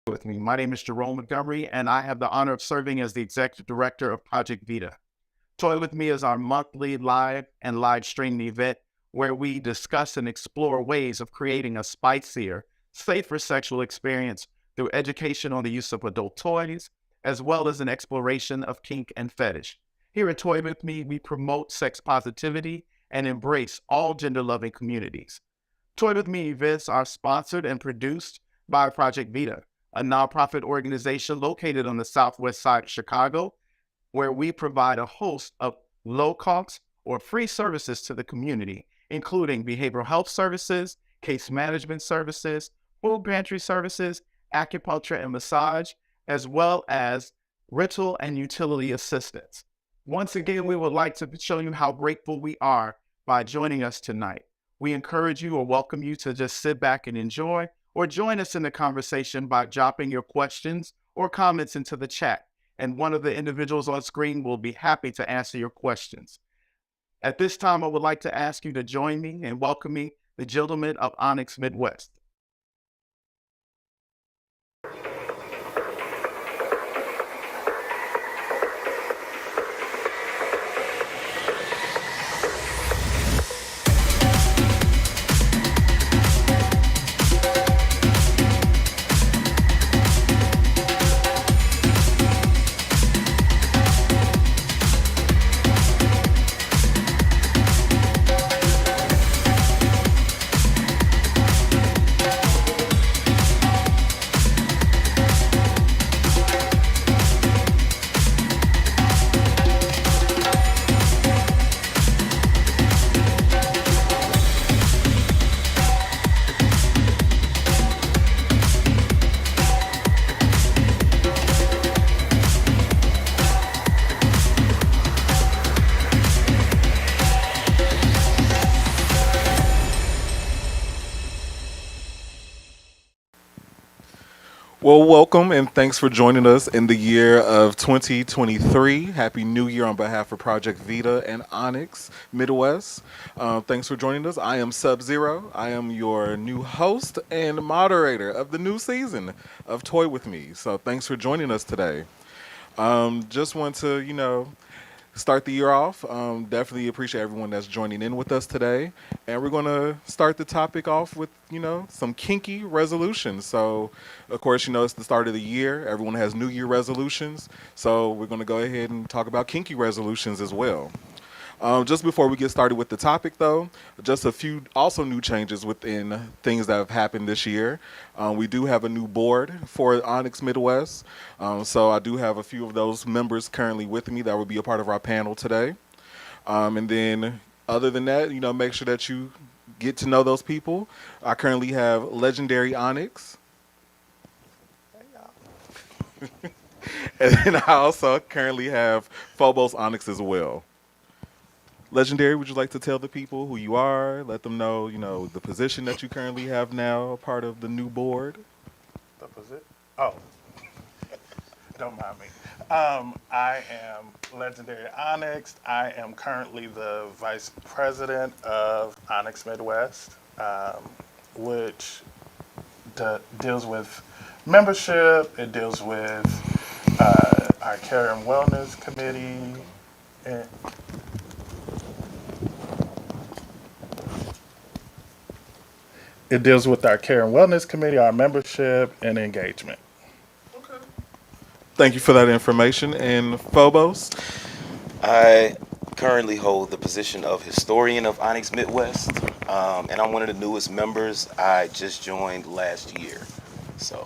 with me. My name is Jerome Montgomery, and I have the honor of serving as the Executive Director of Project Vita. Toy with Me is our monthly live and live streaming event where we discuss and explore ways of creating a spicier, safer sexual experience through education on the use of adult toys, as well as an exploration of kink and fetish. Here at Toy with Me, we promote sex positivity and embrace all gender-loving communities. Toy with Me events are sponsored and produced by Project Vita, a nonprofit organization located on the southwest side of Chicago, where we provide a host of low cost or free services to the community, including behavioral health services, case management services, food pantry services, acupuncture and massage, as well as rental and utility assistance. Once again, we would like to show you how grateful we are by joining us tonight. We encourage you or welcome you to just sit back and enjoy, or join us in the conversation by dropping your questions or comments into the chat, and one of the individuals on screen will be happy to answer your questions. At this time, I would like to ask you to join me in welcoming the gentlemen of Onyx Midwest. Well, welcome and thanks for joining us in the year of 2023. Happy New Year on behalf of Project Vita and Onyx Midwest. Thanks for joining us. I am Sub Zero. I am your new host and moderator of the new season of Toy With Me. So thanks for joining us today. Just want to, start the year off. Definitely appreciate everyone that's joining in with us today. And we're going to start the topic off with, some kinky resolutions. So, of course, it's the start of the year. Everyone has New Year resolutions. So, we're going to go ahead and talk about kinky resolutions as well. Just before we get started with the topic, though, just a few also new changes within things that have happened this year. We do have a new board for Onyx Midwest, so I do have a few of those members currently with me that will be a part of our panel today. And then, other than that, make sure that you get to know those people. I currently have Legendary Onyx. And then I also currently have Phobos Onyx as well. Legendary, would you like to tell the people who you are? Let them know, the position that you currently have now, part of the new board. That was it? Oh, don't mind me. I am Legendary Onyx. I am currently the Vice President of Onyx Midwest, which deals with membership. It deals with our Care and Wellness Committee. And it deals with our Care and Wellness Committee, our membership, and engagement. Thank you for that information. And Phobos? I currently hold the position of historian of Onyx Midwest, and I'm one of the newest members. I just joined last year, so.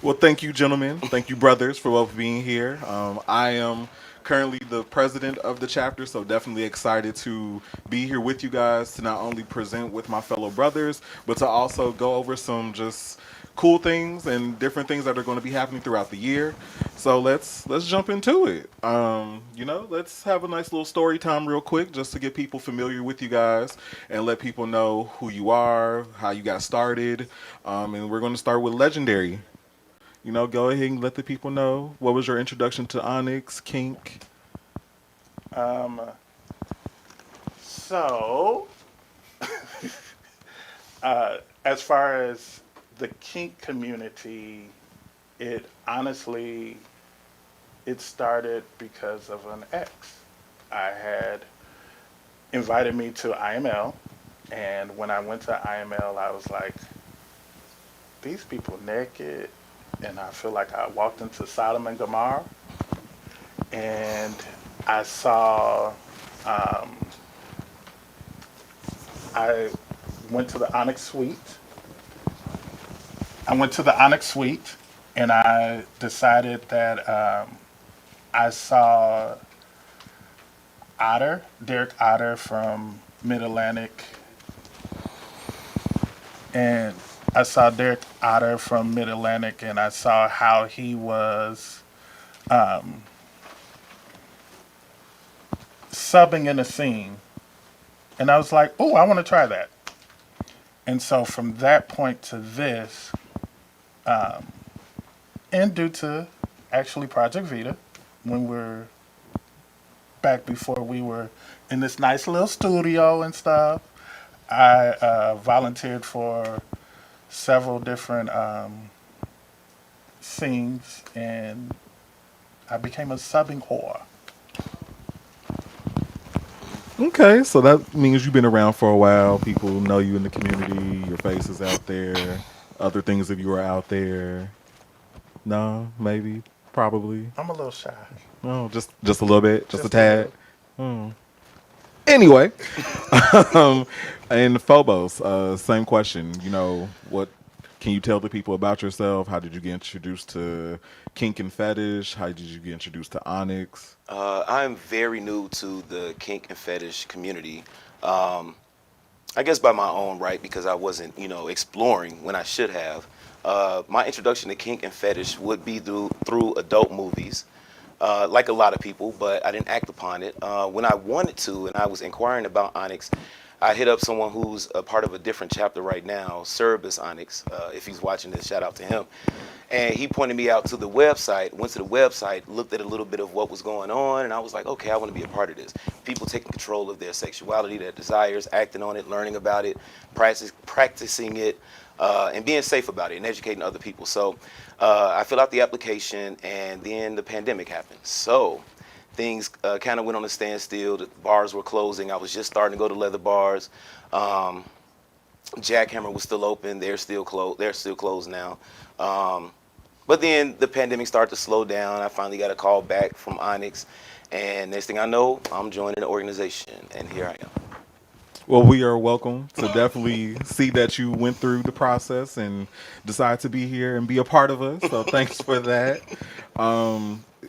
Well, thank you, gentlemen. Thank you, brothers, for both being here. I am currently the president of the chapter, so definitely excited to be here with you guys to not only present with my fellow brothers, but to also go over some just cool things and different things that are going to be happening throughout the year. So let's jump into it. Let's have a nice little story time real quick just to get people familiar with you guys and let people know who you are, how you got started. And we're going to start with Legendary. Go ahead and let the people know what was your introduction to Onyx, kink. Um, so, as far as the kink community, it honestly, it started because of an ex. I had invited me to IML, and when I went to IML, I was like, these people naked, and I feel like I walked into Sodom and Gomorrah, and I saw, um, I went to the Onyx Suite. I went to the Onyx Suite, and I decided that I saw Derek Otter from Mid Atlantic, and I saw Derek Otter from Mid Atlantic, and I saw how he was subbing in a scene, and I was like, "Oh, I want to try that." And so from that point to this, and due to actually Project Vita, when we're back before we were in this nice little studio and stuff, I volunteered for several different scenes, and I became a subbing whore. Okay, so that means you've been around for a while. People know you in the community. Your face is out there. Other things if you were out there. No, maybe, probably. I'm a little shy, Oh, just a little bit, just a just a tad. little. Anyway, um, and Phobos, same question. What can you tell the people about yourself? How did you get introduced to kink and fetish? How did you get introduced to Onyx? I'm very new to the kink and fetish community. Um, I guess by my own right because I wasn't, exploring when I should have. My introduction to kink and fetish would be through adult movies, like a lot of people, but I didn't act upon it. When I wanted to, and I was inquiring about Onyx, I hit up someone who's a part of a different chapter right now, Cerebus Onyx. If he's watching this, shout out to him. And he pointed me out to the website, went to the website, looked at a little bit of what was going on, and I was like, okay, I want to be a part of this. People taking control of their sexuality, their desires, acting on it, learning about it, practicing it, and being safe about it and educating other people. So I filled out the application, and then the pandemic happened. So things kind of went on a standstill. The bars were closing. I was just starting to go to leather bars. Um, Jackhammer was still open. They're still closed. They're still closed now. Um, but then the pandemic started to slow down. I finally got a call back from Onyx, and next thing I know, I'm joining the organization, and here I am. Well, we are welcome to definitely see that you went through the process and decide to be here and be a part of us. So thanks for that.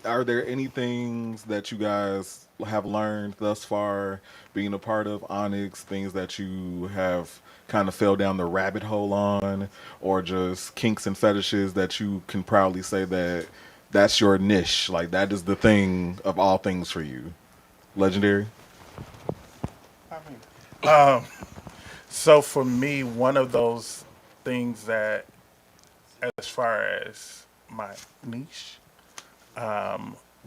Are there any things that you guys have learned thus far being a part of Onyx, things that you have kind of fell down the rabbit hole on, or just kinks and fetishes that you can proudly say that that's your niche, like that is the thing of all things for you? Legendary? I mean, so for me, one of those things that, as far as my niche,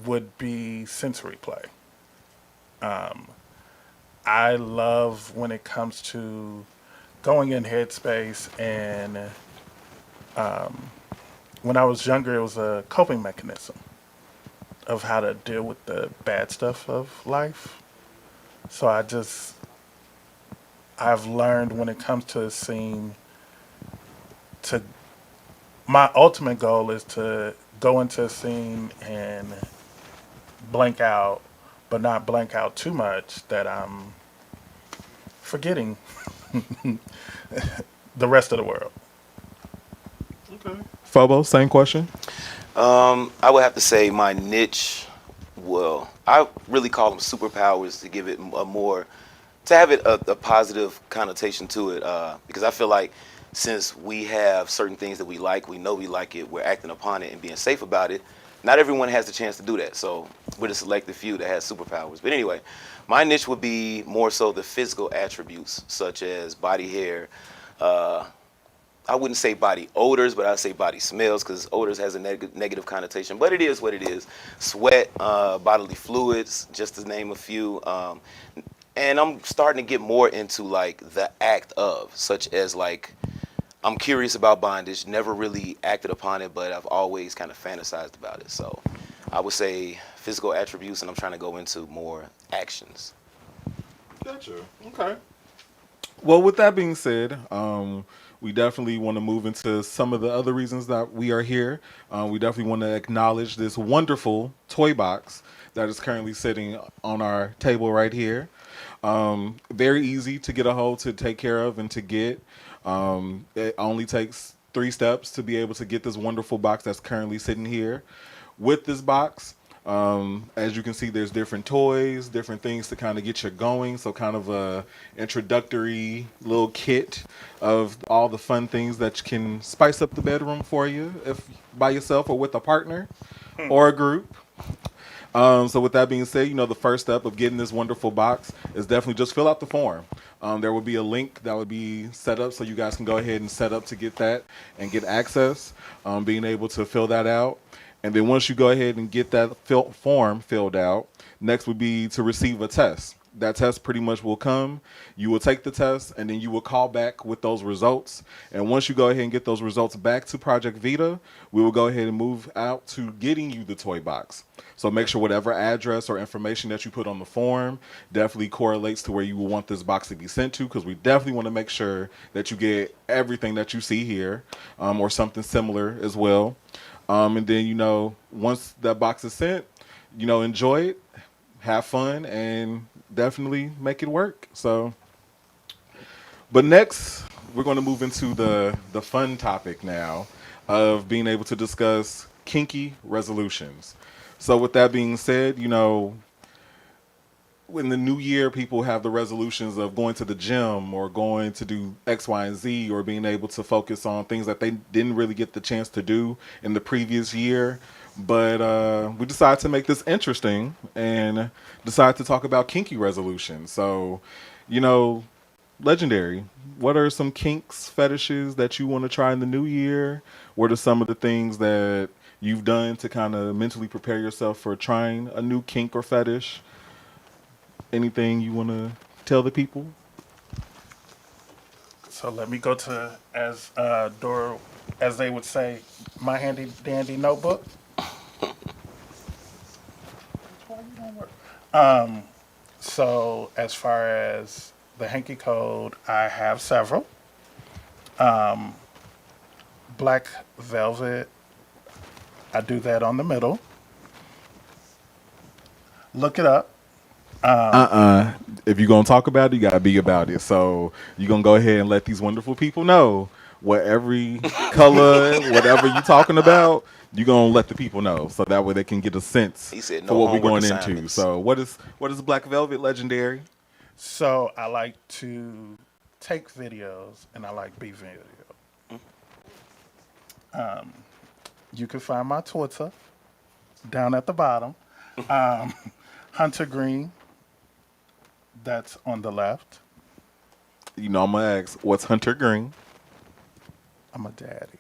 would be sensory play. I love when it comes to going in headspace, and when I was younger, it was a coping mechanism of how to deal with the bad stuff of life. So I've learned when it comes to a scene to, my ultimate goal is to go into a scene and blank out, but not blank out too much that I'm forgetting the rest of the world. Okay. Phobo, same question. I would have to say my niche. Well, I really call them superpowers to give it a more, to have it a positive connotation to it. Because I feel like since we have certain things that we like, we know we like it, we're acting upon it and being safe about it. Not everyone has the chance to do that, so we're the selected few that has superpowers. But anyway, my niche would be more so the physical attributes, such as body hair. Uh, I wouldn't say body odors, but I'd say body smells because odors has a negative connotation. But it is what it is. Sweat, bodily fluids, just to name a few. And I'm starting to get more into like the act of, such as like I'm curious about bondage. Never really acted upon it, but I've always kind of fantasized about it. So I would say physical attributes, and I'm trying to go into more actions. Gotcha. Okay. Well, with that being said, we definitely want to move into some of the other reasons that we are here. We definitely want to acknowledge this wonderful toy box that is currently sitting on our table right here. Very easy to get a hold, to take care of, and to get. It only takes 3 steps to be able to get this wonderful box that's currently sitting here. With this box, as you can see, there's different toys, different things to kind of get you going. So kind of a introductory little kit of all the fun things that can spice up the bedroom for you, if by yourself or with a partner or a group. So with that being said, the first step of getting this wonderful box is definitely just fill out the form. There will be a link that would be set up so you guys can go ahead and set up to get that and get access, being able to fill that out. And then once you go ahead and get that form filled out, next would be to receive a test. That test pretty much will come. You will take the test, and then you will call back with those results. And once you go ahead and get those results back to Project Vita, we will go ahead and move out to getting you the toy box. So make sure whatever address or information that you put on the form definitely correlates to where you will want this box to be sent to, because we definitely want to make sure that you get everything that you see here, or something similar as well. And then, once that box is sent, enjoy it, have fun, and definitely make it work. So, but next, we're going to move into the fun topic now of being able to discuss kinky resolutions. So with that being said, in the new year, people have the resolutions of going to the gym or going to do X, Y, and Z, or being able to focus on things that they didn't really get the chance to do in the previous year. But we decided to make this interesting and decided to talk about kinky resolutions. So, Legendary, what are some kinks, fetishes that you want to try in the new year? What are some of the things that you've done to kind of mentally prepare yourself for trying a new kink or fetish? Anything you want to tell the people? So let me go to, as Dora, as they would say, my handy dandy notebook. Why you don't work? So as far as the hanky code, I have several. Black velvet, I do that on the middle. Look it up. If you're going to talk about it, you got to be about it. So you're going to go ahead and let these wonderful people know what every color, whatever you're talking about, you're going to let the people know. So that way they can get a sense He said for no what we're homework going into. assignments. So what is Black Velvet, Legendary? So I like to take videos and I like B video. You can find my Twitter down at the bottom. Hunter Green, that's on the left. I'm going to ask, what's Hunter Green? I'm a daddy.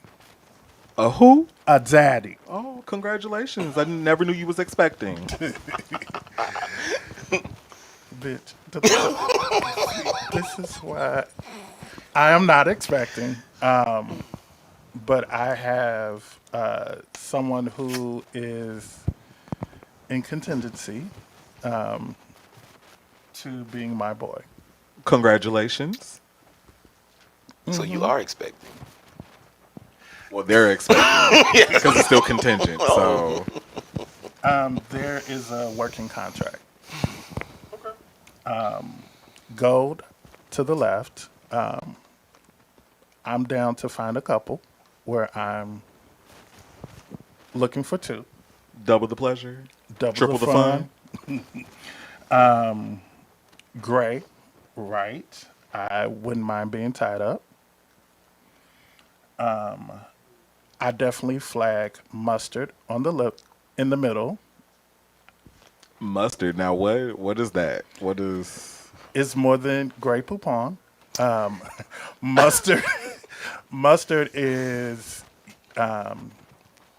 A who? A daddy. Oh, congratulations. I never knew you was expecting. Bitch. This is why I am not expecting. But I have someone who is in contingency to being my boy. Congratulations. So you are expecting. Well, they're expecting because it's still contingent. So There is a working contract. Gold to the left. I'm down to find a couple where I'm looking for two. double the pleasure, Double triple the the fun. Gray, right. I wouldn't mind being tied up. I definitely flag mustard on the lip in the middle. Mustard. Now, what is that? What is? It's more than gray poupon. Mustard, mustard is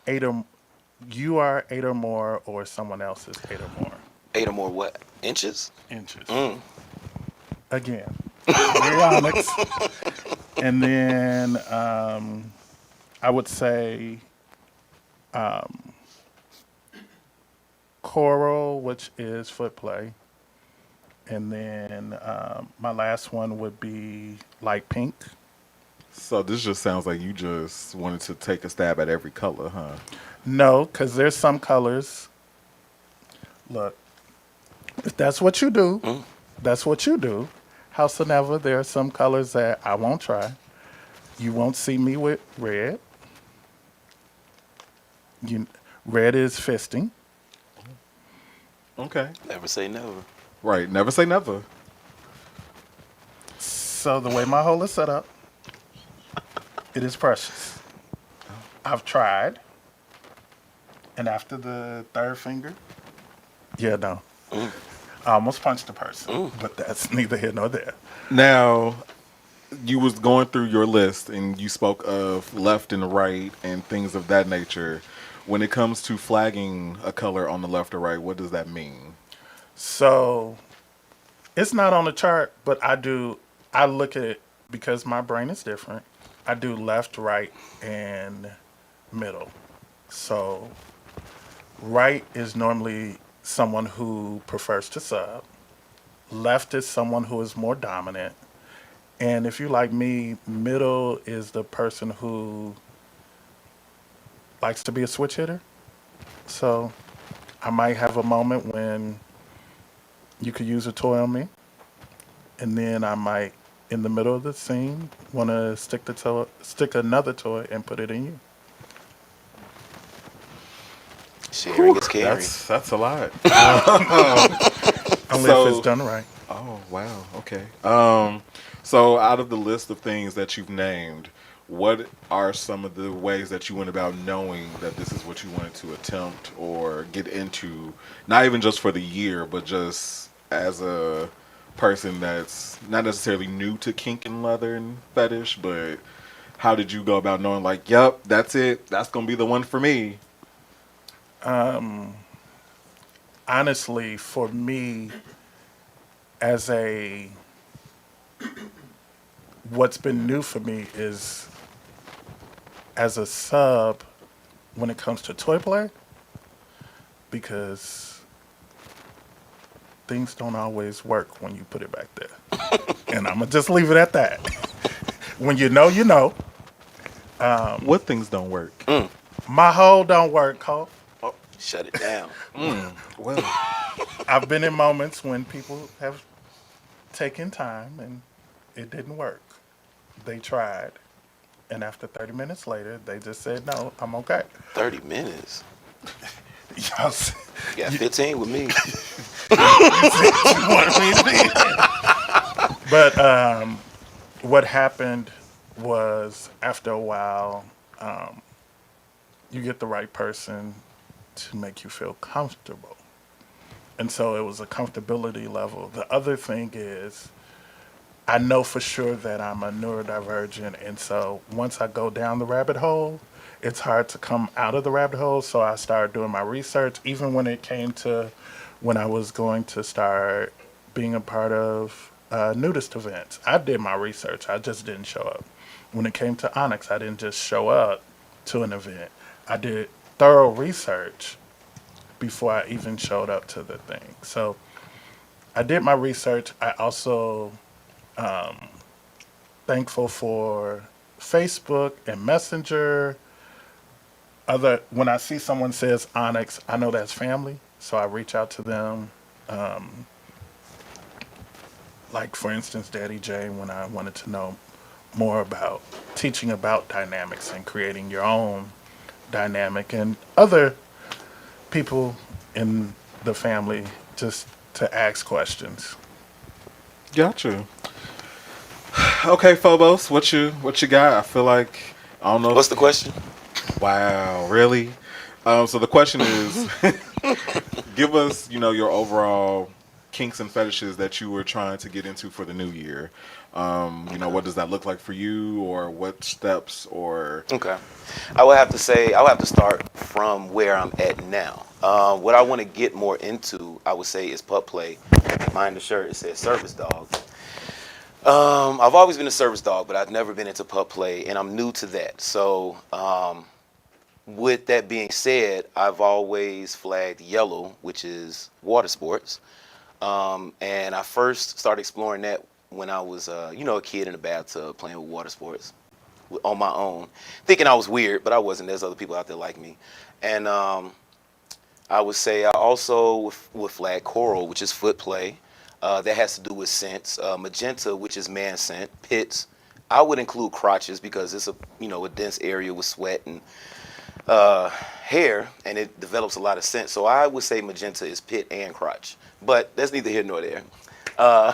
eight or you are 8 or more, or someone else is 8 or more 8 or more what? Inches? inches. Mm. Again, very onyx. And then I would say choral, which is foot play. And then my last one would be light pink. So this just sounds like you just wanted to take a stab at every color, huh? No, because there's some colors. Look, if that's what you do, that's what you do. Howsoever, there are some colors that I won't try. You won't see me with red. You, red is fisting. Okay. Never say never. Right. Never say never. So the way my hole is set up, it is precious. I've tried, and after the third finger, yeah, no. I almost punched a person, but that's neither here nor there. Now, you was going through your list and you spoke of left and right and things of that nature. When it comes to flagging a color on the left or right, what does that mean? So it's not on the chart, but I look at it because my brain is different. I do left, right, and middle. So right is normally someone who prefers to sub. Left is someone who is more dominant. And if you like me, middle is the person who likes to be a switch hitter. So I might have a moment when you could use a toy on me, and then I might, in the middle of the scene, want to stick another toy and put it in you. Sharing is caring. That's a lot. Only if it's So, done right. oh wow, okay. So out of the list of things that you've named, what are some of the ways that you went about knowing that this is what you wanted to attempt or get into, not even just for the year, but just as a person that's not necessarily new to kink and leather and fetish, but how did you go about knowing like, yep, that's it, that's gonna be the one for me? Honestly, for me, as a what's been new for me is as a sub when it comes to toy play, because things don't always work when you put it back there. And I'm gonna just leave it at that. When you know, you know. What things don't work? My hole don't work, Cole. Oh, shut it down. Well, I've been in moments when people have taken time and it didn't work. They tried. And after 30 minutes later, they just said, no, I'm okay. 30 minutes. Y'all see You got 15 with me. what I mean? But what happened was after a while, you get the right person to make you feel comfortable. And so it was a comfortability level. The other thing is, I know for sure that I'm a neurodivergent. And so once I go down the rabbit hole, it's hard to come out of the rabbit hole. So I started doing my research, even when it came to when I was going to start being a part of nudist events. I did my research, I just didn't show up. When it came to Onyx, I didn't just show up to an event. I did thorough research before I even showed up to the thing. So I did my research. I also thankful for Facebook and Messenger. Other when I see someone says Onyx, I know that's family, so I reach out to them. Like for instance, Daddy J, when I wanted to know more about teaching about dynamics and creating your own dynamic, and other people in the family just to ask questions. gotcha. Okay, Phobos, what you got? I feel like I don't know. What's the question? Wow, really? So the question is, give us, your overall kinks and fetishes that you were trying to get into for the new year. What does that look like for you, or what steps, or Okay. I would have to say, I would have to start from where I'm at now. What I want to get more into, I would say, is pup play. Behind the shirt, it says service dog. I've always been a service dog, but I've never been into pup play, and I'm new to that. So, with that being said, I've always flagged yellow, which is water sports. And I first started exploring that when I was, a kid in a bathtub playing with water sports on my own, thinking I was weird, but I wasn't. There's other people out there like me. And I would say I also would flag coral, which is foot play. That has to do with scents. Magenta, which is man scent. Pits. I would include crotches because it's a dense area with sweat and hair, and it develops a lot of scent. So I would say magenta is pit and crotch, but that's neither here nor there. Uh,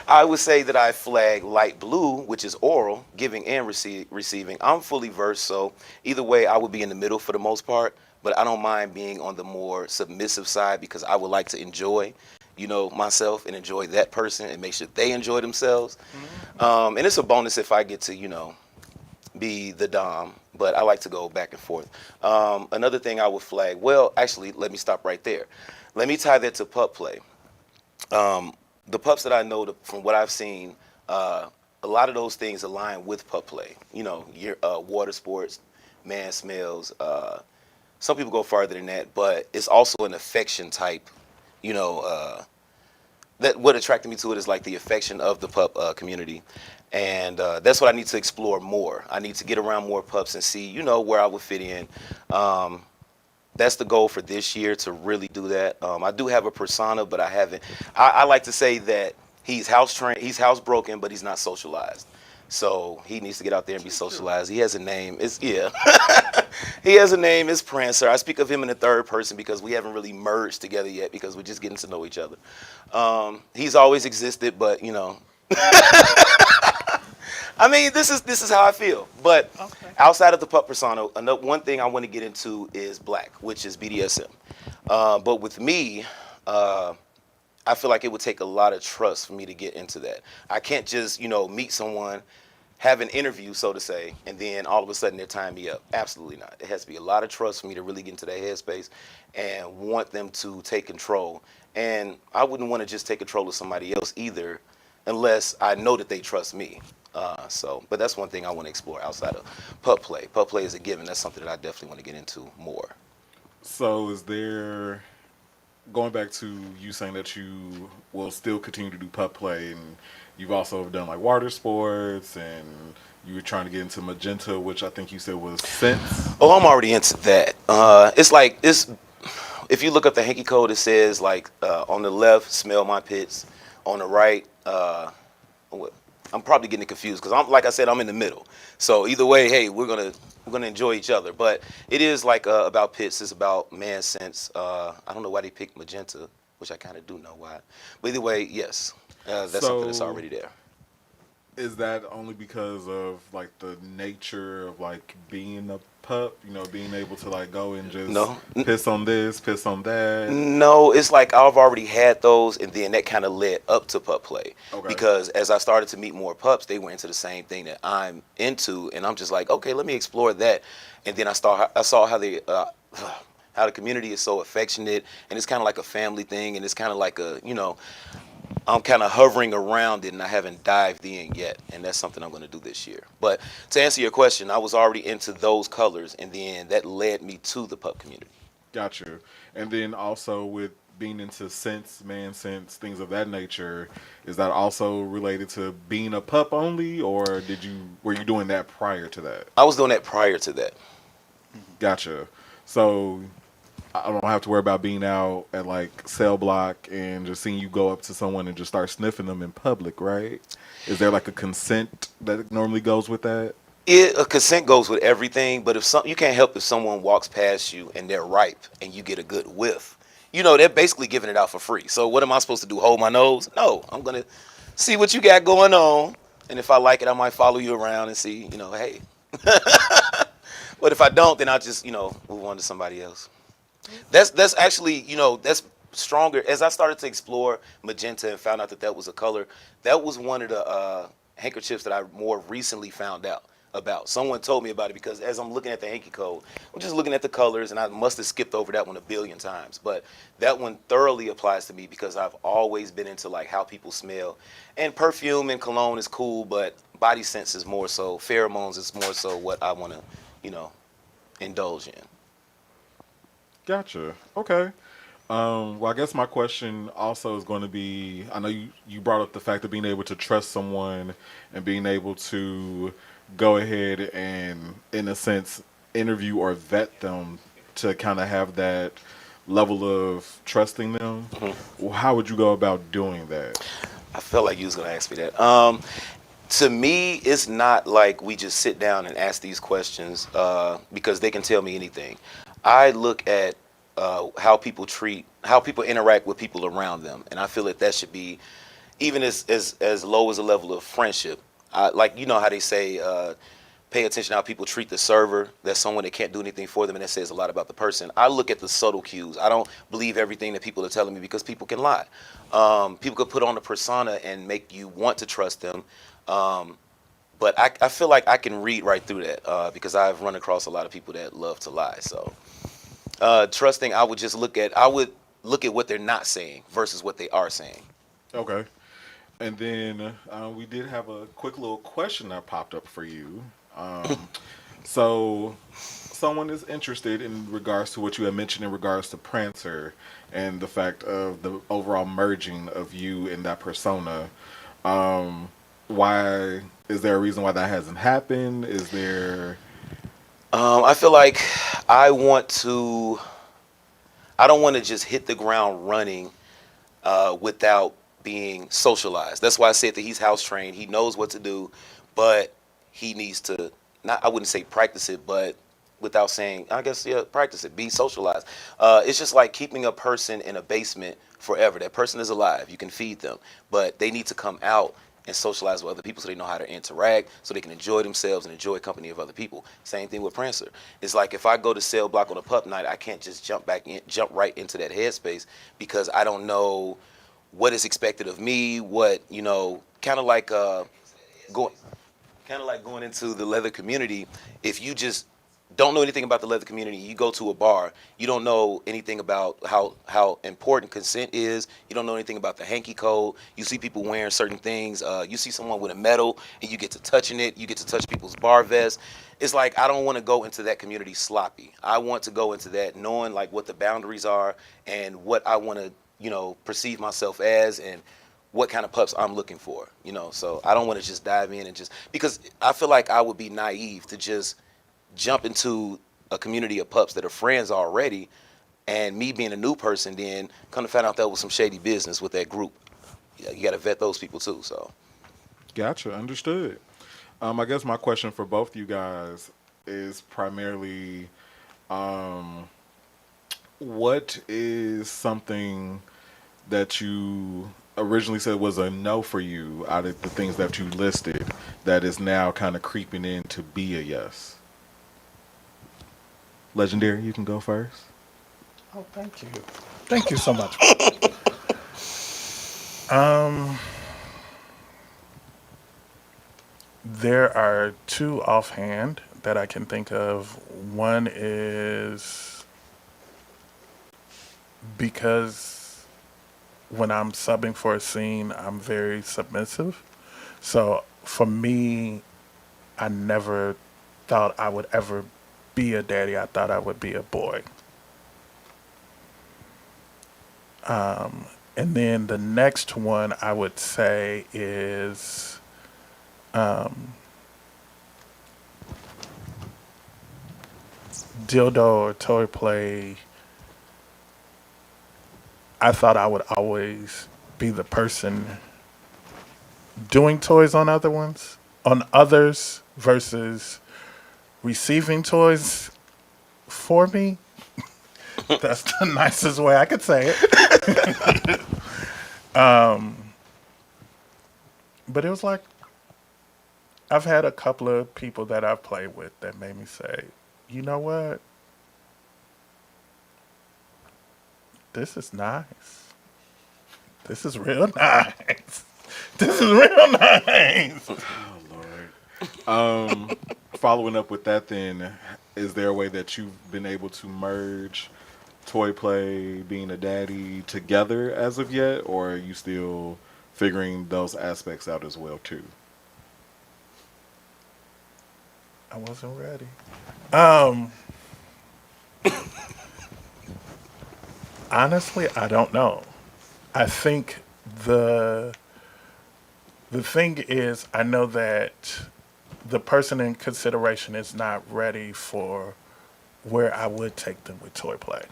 I would say that I flag light blue, which is oral, giving and receiving. I'm fully versed, so either way, I would be in the middle for the most part. But I don't mind being on the more submissive side because I would like to enjoy, myself and enjoy that person and make sure they enjoy themselves. And it's a bonus if I get to, be the dom, but I like to go back and forth. Another thing I would flag, well, actually, let me stop right there. Let me tie that to pup play. The pups that I know, from what I've seen, a lot of those things align with pup play. Your water sports, man smells. Some people go farther than that, but it's also an affection type. That what attracted me to it is like the affection of the pup community, and that's what I need to explore more. I need to get around more pups and see, where I would fit in. That's the goal for this year, to really do that. I do have a persona, but I haven't. I like to say that he's house trained, he's housebroken, but he's not socialized. So he needs to get out there and be socialized. He has a name. It's yeah. He has a name. It's Prancer. I speak of him in the third person because we haven't really merged together yet because we're just getting to know each other. He's always existed, but I mean, this is how I feel. But outside of the pup persona, one thing I want to get into is black, which is BDSM. But with me, I feel like it would take a lot of trust for me to get into that. I can't just, meet someone, have an interview, so to say, and then all of a sudden they're tying me up. Absolutely not. It has to be a lot of trust for me to really get into that headspace and want them to take control. And I wouldn't want to just take control of somebody else either, unless I know that they trust me. But that's one thing I want to explore outside of pup play. Pup play is a given. That's something that I definitely want to get into more. So is there, going back to you saying that you will still continue to do pup play, and you've also done like water sports, and you were trying to get into magenta, which I think you said was scents. Oh, I'm already into that. If you look up the hanky code, it says like on the left, smell my pits. On the right, I'm probably getting confused because like I said, I'm in the middle. So either way, hey, we're gonna enjoy each other. But it is like about pits. It's about man sense. I don't know why they picked magenta, which I kind of do know why. But either way, yes, that's something that's already there. Is that only because of like the nature of like being a pup? Being able to like go and just No. piss on this, piss on that. No, it's like I've already had those, and then that kind of led up to pup play. Okay. Because as I started to meet more pups, they were into the same thing that I'm into, and I'm just like, okay, let me explore that. And then I saw how the community is so affectionate, and it's kind of like a family thing, and it's kind of like I'm kind of hovering around it, and I haven't dived in yet, and that's something I'm going to do this year. But to answer your question, I was already into those colors, and then that led me to the pup community. Gotcha. And then also with being into scents, man scents, things of that nature, is that also related to being a pup only, or were you doing that prior to that? I was doing that prior to that. Gotcha. So I don't have to worry about being out at like cell block and just seeing you go up to someone and just start sniffing them in public, right? Is there like a consent that normally goes with that? A consent goes with everything, but you can't help if someone walks past you and they're ripe and you get a good whiff. They're basically giving it out for free. So what am I supposed to do? Hold my nose? No, I'm gonna see what you got going on, and if I like it, I might follow you around and see, hey. But if I don't, then I'll just, move on to somebody else. That's actually, that's stronger. As I started to explore magenta and found out that was a color, that was one of the handkerchiefs that I more recently found out. about. Someone told me about it because as I'm looking at the hanky code, I'm just looking at the colors, and I must have skipped over that one a billion times. But that one thoroughly applies to me because I've always been into like how people smell, and perfume and cologne is cool, but body sense is more so. Pheromones is more so what I want to, you know, indulge in. Gotcha. Okay. Well, I guess my question also is going to be, I know you brought up the fact of being able to trust someone and being able to go ahead and, in a sense, interview or vet them to kind of have that level of trusting them. Well, how would you go about doing that? I felt like you was gonna ask me that. To me, it's not like we just sit down and ask these questions because they can tell me anything. I look at how people interact with people around them, and I feel that that should be even as low as a level of friendship. Like you know how they say, pay attention how people treat the server. That's someone that can't do anything for them, and that says a lot about the person. I look at the subtle cues. I don't believe everything that people are telling me because people can lie. People could put on a persona and make you want to trust them. But I feel like I can read right through that because I've run across a lot of people that love to lie. So trusting, I would look at what they're not saying versus what they are saying. Okay. And then we did have a quick little question that popped up for you. Um, so, someone is interested in regards to what you had mentioned in regards to Prancer and the fact of the overall merging of you and that persona. Um, why is there a reason why that hasn't happened? Is there? I feel like I want to. I don't want to just hit the ground running without being socialized. That's why I said that he's house trained. He knows what to do, but he needs to not. I wouldn't say practice it, but without saying, I guess yeah, practice it. Be socialized. It's just like keeping a person in a basement forever. That person is alive. You can feed them, but they need to come out and socialize with other people so they know how to interact, so they can enjoy themselves and enjoy company of other people. Same thing with Prancer. It's like if I go to Cell Block on a pup night, I can't just jump right into that headspace because I don't know what is expected of me, what, kind of like going going into the leather community. If you just don't know anything about the leather community, you go to a bar, you don't know anything about how important consent is, you don't know anything about the hanky code, you see people wearing certain things, you see someone with a medal and you get to touching it, you get to touch people's bar vests. It's like I don't want to go into that community sloppy. I want to go into that knowing like what the boundaries are and what I want to perceive myself as, and what kind of pups I'm looking for, So I don't want to just dive in and just because I feel like I would be naive to just jump into a community of pups that are friends already, and me being a new person, then come to find out there was some shady business with that group. Yeah, you got to vet those people too. So Gotcha, understood. I guess my question for both you guys is primarily, um, what is something that you originally said was a no for you out of the things that you listed that is now kind of creeping in to be a yes? Legendary, you can go first. Oh, thank you. Thank you so much. Um, there are two offhand that I can think of. One is because when I'm subbing for a scene, I'm very submissive. So for me, I never thought I would ever be a daddy. I thought I would be a boy. And then the next one I would say is dildo or toy play. I thought I would always be the person doing toys on others versus receiving toys for me. That's the nicest way I could say it. But it was like I've had a couple of people that I've played with that made me say, you know what? This is nice. This is real nice. This is real nice. Oh Lord. Following up with that, then, is there a way that you've been able to merge toy play, being a daddy together as of yet, or are you still figuring those aspects out as well too? I wasn't ready. Um, Honestly, I don't know. I think the the thing is, I know that the person in consideration is not ready for where I would take them with toy play.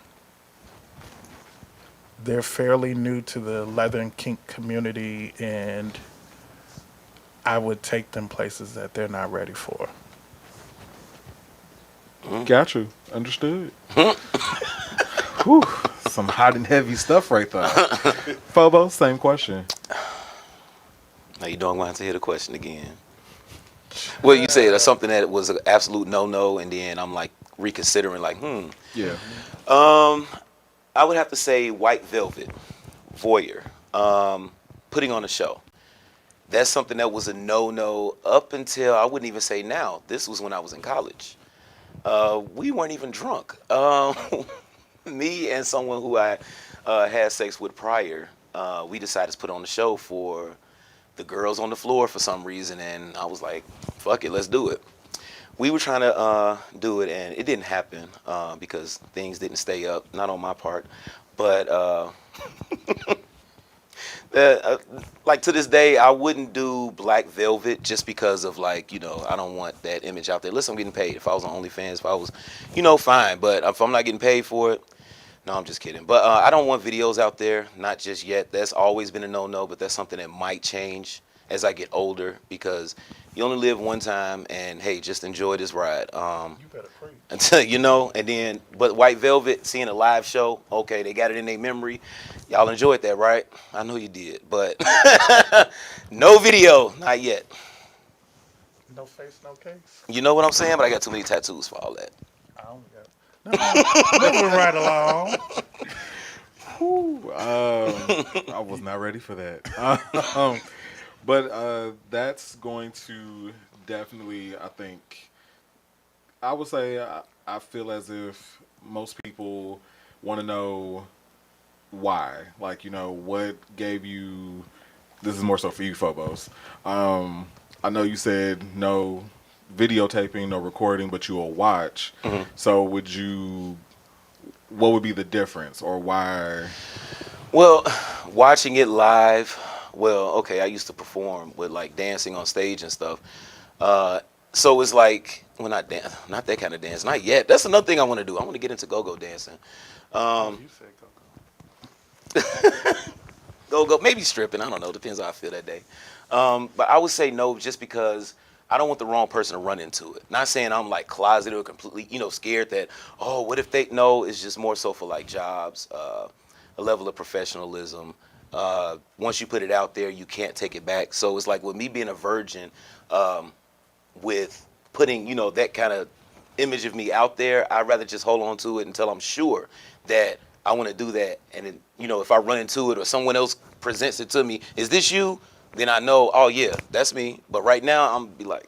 They're fairly new to the leather and kink community, and I would take them places that they're not ready for. Got you. Understood. Whew, some hot and heavy stuff right there. Phobo, same question. Now you know I'm going to have to hear the question again. Well, you say that's something that was an absolute no-no, and then I'm like reconsidering, like, Yeah. Um, I would have to say White Velvet, Voyeur, putting on a show. That's something that was a no-no up until I wouldn't even say now. This was when I was in college. We weren't even drunk. Me and someone who I had sex with prior, we decided to put on the show for the girls on the floor for some reason, and I was like, "Fuck it, let's do it." We were trying to do it, and it didn't happen because things didn't stay up, not on my part. But like to this day, I wouldn't do Black Velvet just because of like, I don't want that image out there. Listen, I'm getting paid. If I was on OnlyFans, if I was, fine. But if I'm not getting paid for it, no, I'm just kidding. But I don't want videos out there, not just yet. That's always been a no-no, but that's something that might change as I get older because you only live one time, and hey, just enjoy this ride. You better preach. Until and then, but White Velvet, seeing a live show, okay, they got it in their memory. Y'all enjoyed that, right? I know you did, but no video, not yet. No face, no case. You know what I'm saying? But I got too many tattoos for all that. I don't get. No, moving right along. Whew, I was not ready for that. But that's going to definitely, I think, I would say, I feel as if most people want to know why. Like, what gave you, this is more so for you, Phobos. I know you said no videotaping, no recording, but you will watch. So what would be the difference or why? Well, watching it live, well, okay, I used to perform with like dancing on stage and stuff. So it's like, well, not that kind of dance, not yet. That's another thing I want to do. I want to get into go-go dancing. You said go. Go, maybe stripping. I don't know. Depends how I feel that day. But I would say no, just because I don't want the wrong person to run into it. Not saying I'm like closeted or completely, scared that, oh, what if they no? It's just more so for like jobs, a level of professionalism. Once you put it out there, you can't take it back. So it's like with me being a virgin, with putting, that kind of image of me out there, I'd rather just hold on to it until I'm sure that I want to do that. And then, if I run into it or someone else presents it to me, is this you? Then I know, oh yeah, that's me. But right now, I'm be like,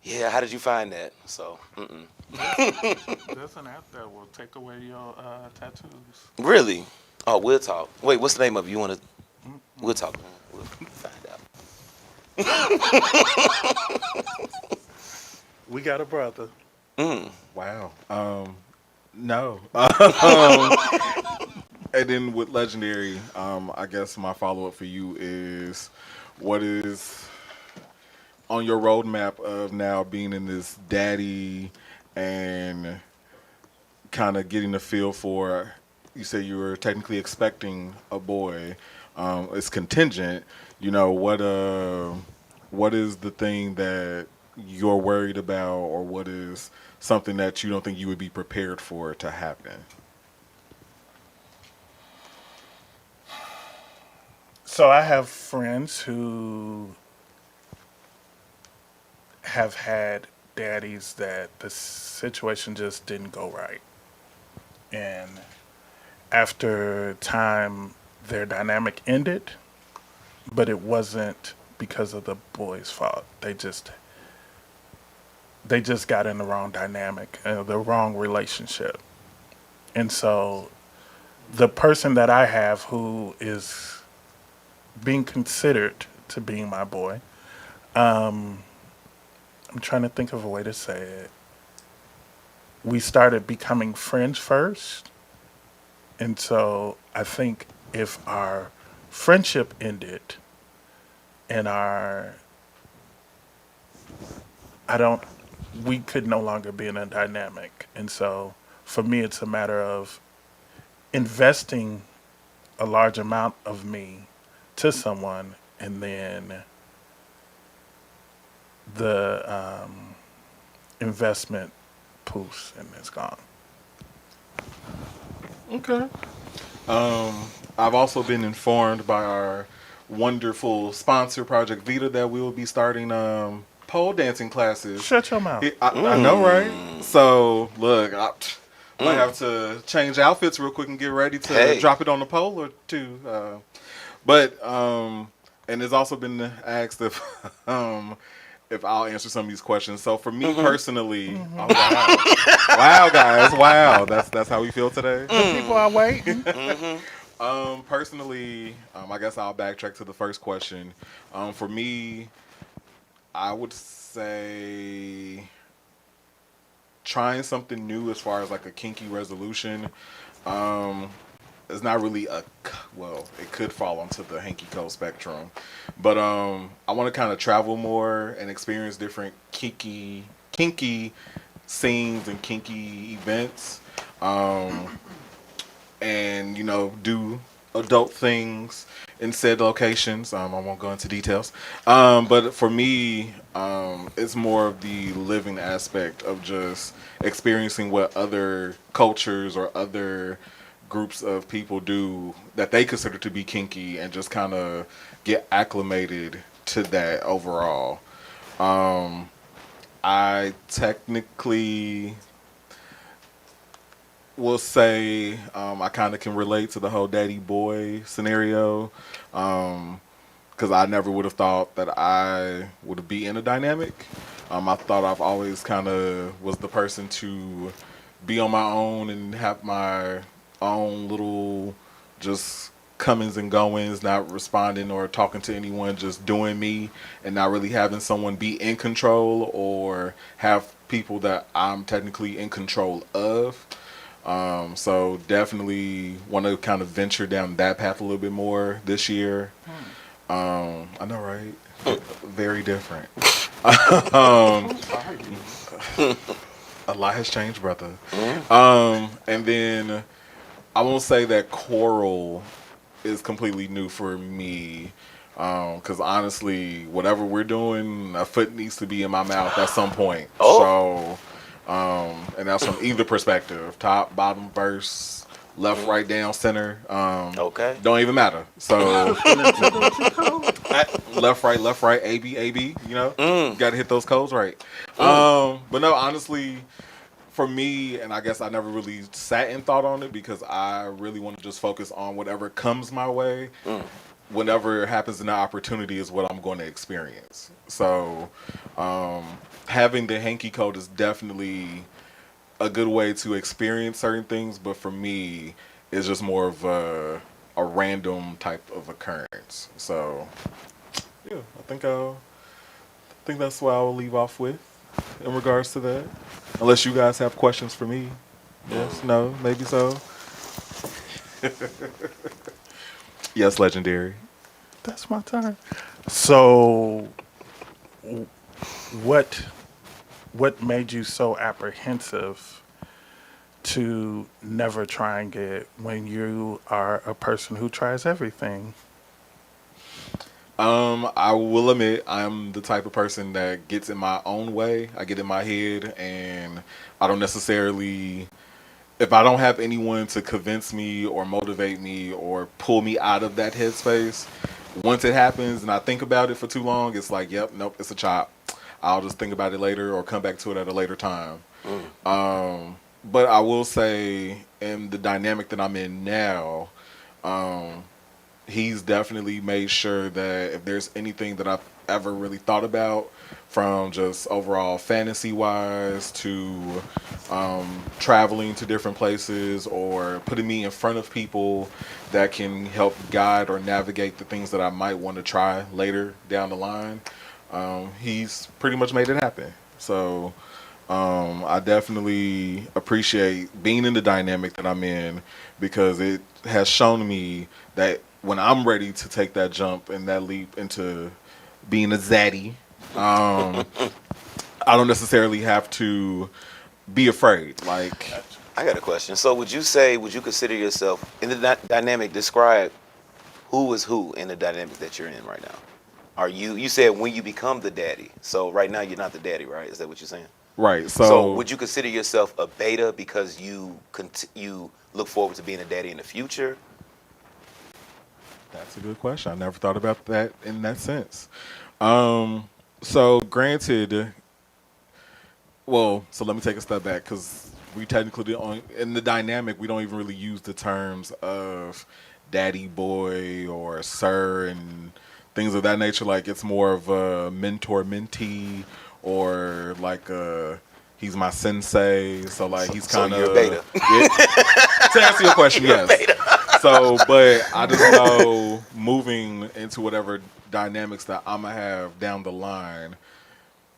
yeah, how did you find that? So, There's an app that will take away your tattoos. really? Oh, we'll talk. Wait, what's the name of it? You want to? We'll talk. We'll find out. We got a brother. Wow. No. And then with Legendary, I guess my follow up for you is what is on your roadmap of now being in this daddy and kind of getting the feel for, you say you were technically expecting a boy. It's contingent. What is the thing that you're worried about, or what is something that you don't think you would be prepared for to happen? So I have friends who have had daddies that the situation just didn't go right. And after time, their dynamic ended, but it wasn't because of the boy's fault. They just got in the wrong dynamic, the wrong relationship. And so the person that I have who is being considered to being my boy, I'm trying to think of a way to say it. We started becoming friends first. And so I think if our friendship ended and I don't, we could no longer be in a dynamic. And so for me, it's a matter of investing a large amount of me to someone, and then the investment poofs and it's gone. Okay. I've also been informed by our wonderful sponsor, Project Vita, that we will be starting pole dancing classes. Shut your mouth. I know, right? So, look, I might have to change outfits real quick and get ready to Hey. drop it on the pole or two. But and it's also been asked if I'll answer some of these questions. So for me personally, oh wow, wow guys, wow, that's how we feel today. The people are waiting. Personally, I guess I'll backtrack to the first question. For me, I would say trying something new as far as like a kinky resolution. It's not really well, it could fall onto the hanky code spectrum, but I want to kind of travel more and experience different kinky scenes and kinky events, and do adult things in said locations. I won't go into details, but for me, it's more of the living aspect of just experiencing what other cultures or other groups of people do that they consider to be kinky, and just kind of get acclimated to that overall. I technically will say I kind of can relate to the whole daddy boy scenario, because I never would have thought that I would be in a dynamic. I thought I've always kind of was the person to be on my own and have my own little just comings and goings, not responding or talking to anyone, just doing me, and not really having someone be in control or have people that I'm technically in control of. So definitely want to kind of venture down that path a little bit more this year. I know, right? Very different. um, a lot has changed, brother. And then I won't say that choral is completely new for me. Because honestly, whatever we're doing, a foot needs to be in my mouth at some point. Oh. So, and that's from either perspective: top, bottom, verse, left, right, down, center. Okay. Don't even matter. So, left, right, A, B, A, B. Got to hit those codes right. But no, honestly, for me, and I guess I never really sat and thought on it because I really want to just focus on whatever comes my way. Whenever it happens in the opportunity is what I'm going to experience. So having the hanky code is definitely a good way to experience certain things, but for me, it's just more of a random type of occurrence. So yeah, I think that's what I'll leave off with in regards to that. Unless you guys have questions for me. Yes, no, maybe so. Yes, legendary. That's my turn. So, what what made you so apprehensive to never trying it when you are a person who tries everything? I will admit I'm the type of person that gets in my own way. I get in my head, and I don't necessarily, if I don't have anyone to convince me or motivate me or pull me out of that headspace, once it happens and I think about it for too long, it's like, yep, nope, it's a chop. I'll just think about it later or come back to it at a later time. But I will say, in the dynamic that I'm in now, he's definitely made sure that if there's anything that I've ever really thought about, from just overall fantasy wise to traveling to different places or putting me in front of people that can help guide or navigate the things that I might want to try later down the line, he's pretty much made it happen. So I definitely appreciate being in the dynamic that I'm in because it has shown me that when I'm ready to take that jump and that leap into being a zaddy, um, I don't necessarily have to be afraid. Like, I got a question. So would you consider yourself in the dynamic? Describe who is who in the dynamic that you're in right now. You said when you become the daddy. So right now you're not the daddy, right? Is that what you're saying? right. So So, would you consider yourself a beta because you look forward to being a daddy in the future? that's a good question. I never thought about that in that sense. So, granted, well, so let me take a step back because we technically don't, in the dynamic we don't even really use the terms of daddy boy or sir and things of that nature. Like it's more of a mentor mentee or like he's my sensei. So like he's So kind you're a of beta. to answer your question, You're a yes. beta. So, but I just know moving into whatever dynamics that I'm gonna have down the line,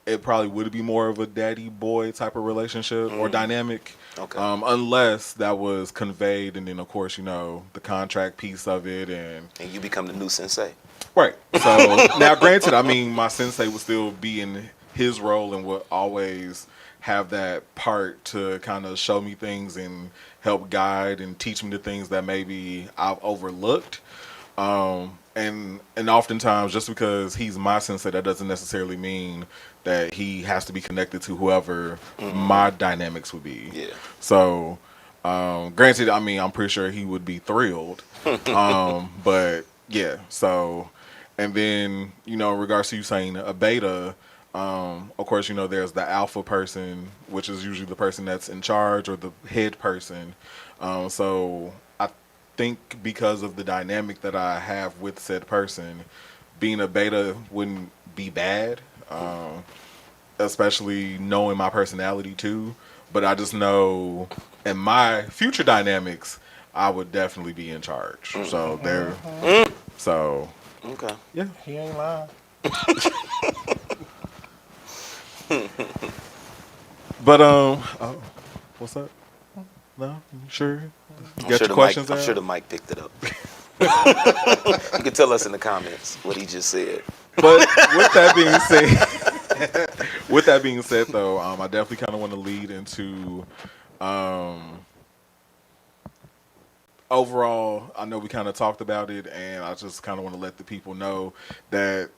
it probably would be more of a daddy boy type of relationship or dynamic, Okay. unless that was conveyed, and then of course the contract piece of it, and And you become the new sensei. right. So now, granted, I mean my sensei would still be in his role and would always have that part to kind of show me things and help guide and teach me the things that maybe I've overlooked. And oftentimes, just because he's my sensei, that doesn't necessarily mean that he has to be connected to whoever my dynamics would be. Yeah. So, granted, I mean, I'm pretty sure he would be thrilled. But yeah, so, and then, in regards to you saying a beta, of course, there's the alpha person, which is usually the person that's in charge or the head person. So I think because of the dynamic that I have with said person, being a beta wouldn't be bad, especially knowing my personality too. But I just know in my future dynamics, I would definitely be in charge. So there, so Okay. yeah. He ain't lying. But oh, what's up? No, you sure? You got your questions I'm out? sure the mic picked it up. You can tell us in the comments what he just said. But with that being said, with that being said, though, I definitely kind of want to lead into overall. I know we kind of talked about it, and I just kind of want to let the people know that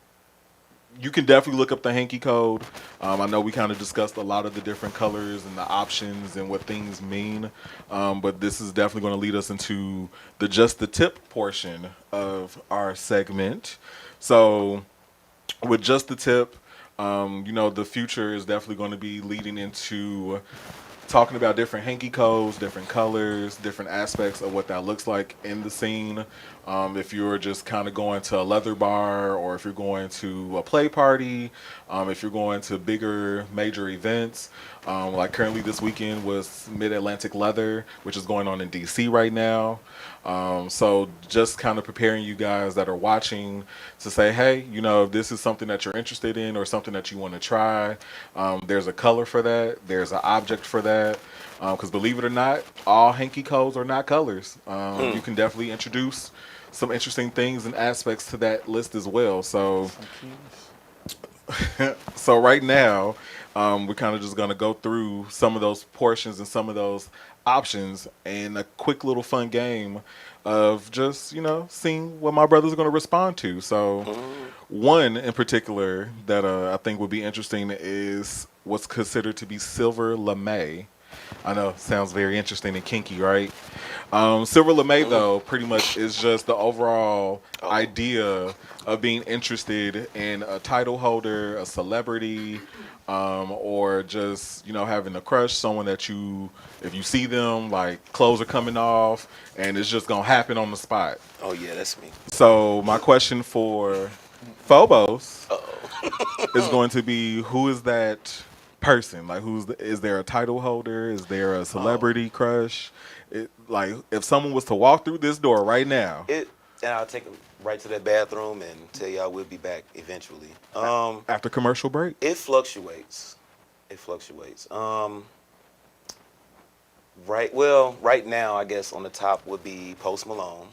you can definitely look up the hanky code. I know we kind of discussed a lot of the different colors and the options and what things mean, but this is definitely going to lead us into the just the tip portion of our segment. So with just the tip, the future is definitely going to be leading into talking about different hanky codes, different colors, different aspects of what that looks like in the scene. If you're just kind of going to a leather bar, or if you're going to a play party, if you're going to bigger major events, like currently this weekend was Mid-Atlantic Leather, which is going on in DC right now. So just kind of preparing you guys that are watching to say, hey, if this is something that you're interested in or something that you want to try, there's a color for that, there's an object for that. Because believe it or not, all hanky codes are not colors. You can definitely introduce some interesting things and aspects to that list as well. So, Some keys. so right now, we're kind of just gonna go through some of those portions and some of those options and a quick little fun game of just seeing what my brothers are gonna respond to. So, one in particular that I think would be interesting is what's considered to be silver lame. I know, sounds very interesting and kinky, right? Silver LeMay, though, pretty much is just the overall Oh, idea of being interested in a title holder, a celebrity, or just, having a crush, someone that if you see them, like, clothes are coming off, and it's just going to happen on the spot. oh yeah, that's me. So, my question for Phobos is Oh. going to be, who is that person? Like, is there a title holder? Is there a Oh. celebrity crush? Like, if someone was to walk through this door right now, It and I'll take them right to that bathroom and tell y'all we'll be back eventually. after commercial break, It fluctuates. It fluctuates. Right now I guess on the top would be Post Malone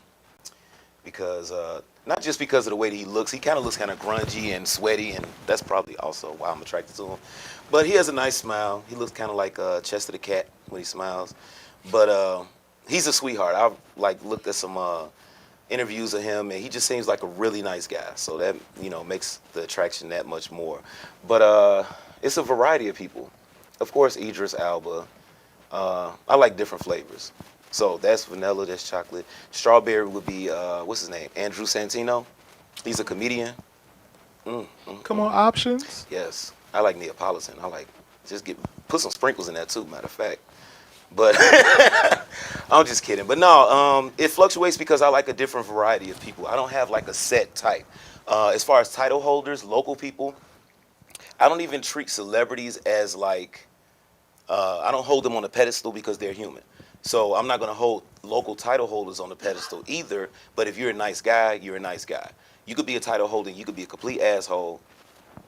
because not just because of the way that he looks. He kind of looks kind of grungy and sweaty, and that's probably also why I'm attracted to him. But he has a nice smile. He looks kind of like Chester the Cat when he smiles. But he's a sweetheart. I've like looked at some interviews of him, and he just seems like a really nice guy. So that makes the attraction that much more. But it's a variety of people. Of course, Idris Elba. I like different flavors. So that's vanilla, that's chocolate. Strawberry would be what's his name? Andrew Santino. He's a comedian. come on, options. Yes, I like Neapolitan. I like put some sprinkles in that too. Matter of fact, but I'm just kidding. But no, it fluctuates because I like a different variety of people. I don't have like a set type. As far as title holders, local people, I don't even treat celebrities as like I don't hold them on a pedestal because they're human. So I'm not going to hold local title holders on the pedestal either. But if you're a nice guy, you're a nice guy. You could be a title holder, you could be a complete asshole,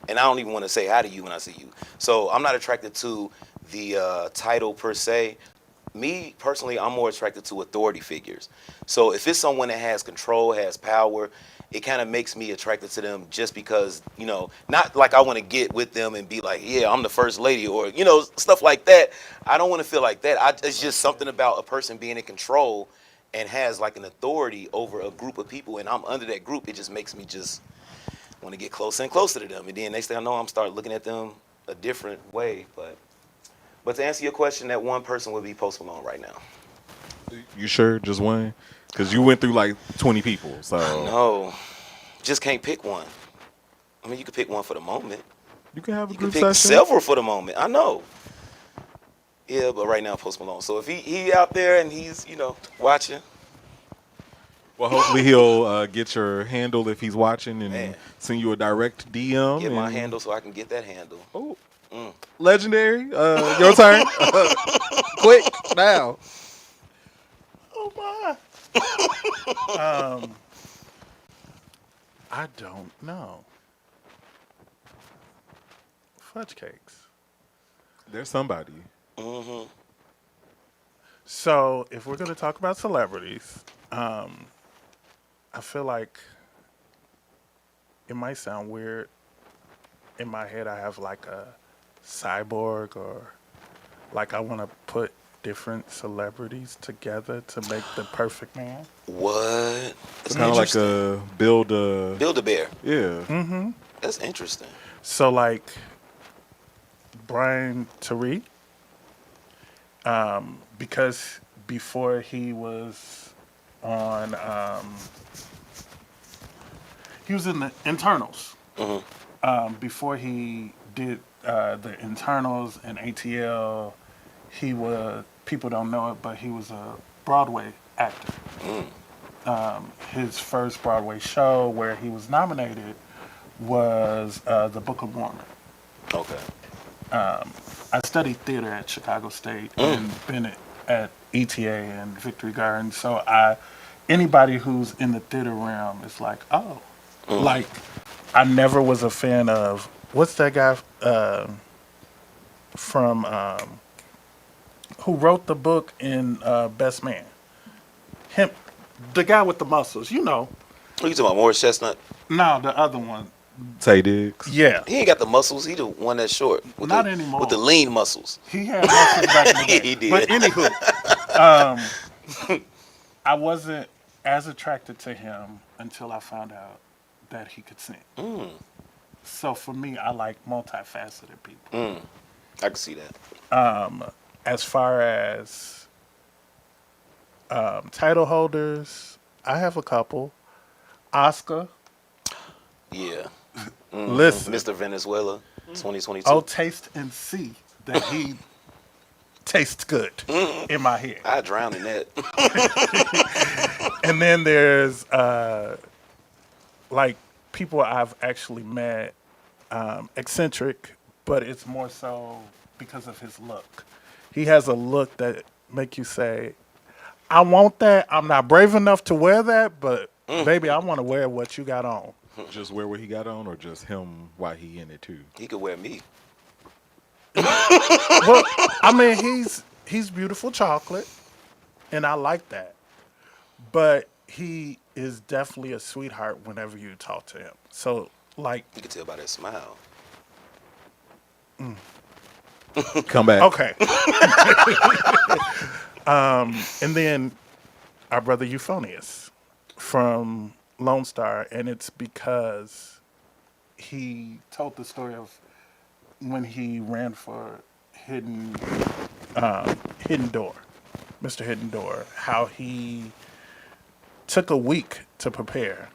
and I don't even want to say hi to you when I see you. So I'm not attracted to the title per se. Me personally, I'm more attracted to authority figures. So if it's someone that has control, has power, it kind of makes me attracted to them just because, not like I want to get with them and be like, yeah, I'm the first lady or, stuff like that. I don't want to feel like that. It's just something about a person being in control and has like an authority over a group of people, and I'm under that group. It just makes me just want to get closer and closer to them. And then next thing I know, I'm start looking at them a different way. But to answer your question, that one person would be Post Malone right now. You sure? Just one? Because you went through like 20 people. So No, just can't pick one. I mean, you could pick one for the moment. you can have a You could group pick session. several for the moment. I know. Yeah, but right now, Post Malone. So if he out there and he's watching, Well, hopefully he'll get your handle if he's watching and man, send you a direct DM. get my and- handle so I can get that handle. Oh, legendary. Your turn. Quick now. Oh my. I don't know. Fudge cakes. There's somebody. Mm-hmm. So if we're gonna talk about celebrities, I feel like it might sound weird. In my head, I have like a cyborg, or like I want to put different celebrities together to make the perfect man. What? That's Kind of like interesting. a build a. Build a bear. Yeah. That's interesting. So like Brian Tyree, because before he was on, he was in the internals. Before he did the internals and ATL, he was, people don't know it, but he was a Broadway actor. His first Broadway show where he was nominated was The Book of Mormon. Okay. I studied theater at Chicago State and been at ETA and Victory Garden. So anybody who's in the theater realm is like, oh, like I never was a fan of what's that guy from who wrote the book in Best Man? Him, the guy with the muscles. What you talking about, Morris Chestnut? No, the other one. Tay Diggs. Yeah, He ain't got the muscles. He the one that's short. Not anymore. With the lean muscles. he had muscles back in the day. He did. But anywho, I wasn't as attracted to him until I found out that he could sing. So for me, I like multifaceted people. I can see that. as far as title holders, I have a couple. Oscar, Yeah. listen, Mr. Venezuela, 2022. oh, taste and see that he tastes good in my head. I drown in that. And then there's like people I've actually met, eccentric, but it's more so because of his look. He has a look that make you say, "I want that. I'm not brave enough to wear that, but baby, I want to wear what you got on." Just wear what he got on, or just him while he in it too? He could wear me. Well, I mean, he's beautiful chocolate, and I like that. But he is definitely a sweetheart whenever you talk to him. So, like, You could tell by that smile. Come back. okay. And then our brother Euphonious from Lone Star, and it's because he told the story of when he ran for Hidden Door, Mr. Hidden Door, how he took a week to prepare,